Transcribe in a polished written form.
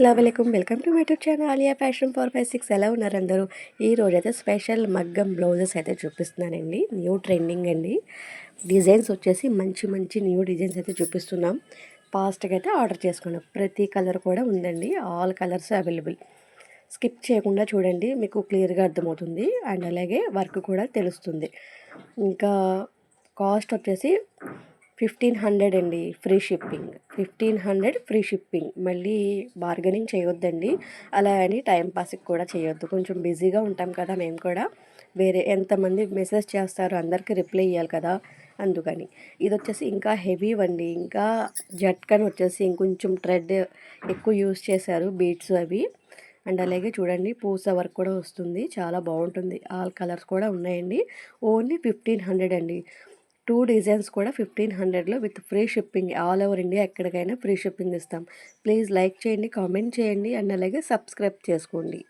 అస్సలాముఅలైకుం welcome to my YouTube channel Aaliya fashion 456. ఎలా ఉన్నారు అందరూ? ఈరోజు అయితే స్పెషల్ మగ్గం బ్లౌజెస్ అయితే చూపిస్తున్నానండి. న్యూ ట్రెండింగ్ అండి. డిజైన్స్ వచ్చేసి మంచి మంచి న్యూ డిజైన్స్ అయితే చూపిస్తున్నాం. ఫాస్ట్గా అయితే ఆర్డర్ చేసుకున్నాం. ప్రతి కలర్ కూడా ఉందండి. All colours available. స్కిప్ చేయకుండా చూడండి, మీకు క్లియర్గా అర్థమవుతుంది. అండ్ అలాగే వర్క్ కూడా తెలుస్తుంది. ఇంకా కాస్ట్ వచ్చేసి 1500 అండి, ఫ్రీ షిప్పింగ్. 1500 free shipping. మళ్ళీ బార్గెనింగ్ చేయొద్దండి. అలా అని టైంపాస్కి కూడా చేయొద్దు. కొంచెం బిజీగా ఉంటాం కదా మేము కూడా. వేరే ఎంతమంది మెసేజ్ చేస్తారు, అందరికీ రిప్లై ఇవ్వాలి కదా, అందుకని. ఇది వచ్చేసి ఇంకా హెవీ అండి. ఇంకా జట్కన్ వచ్చేసి ఇంకొంచెం థ్రెడ్ ఎక్కువ యూస్ చేశారు, బీట్స్ అవి. అండ్ అలాగే చూడండి, పూస వర్క్ కూడా వస్తుంది, చాలా బాగుంటుంది. ఆల్ కలర్స్ కూడా ఉన్నాయండి. ఓన్లీ 1500 అండి. 2 డిజైన్స్ కూడా 1500లో with free shipping. All over India ఎక్కడికైనా ఫ్రీ షిప్పింగ్ ఇస్తాం. ప్లీజ్ లైక్ చేయండి, కామెంట్ చేయండి, అండ్ అలాగే సబ్స్క్రైబ్ చేసుకోండి.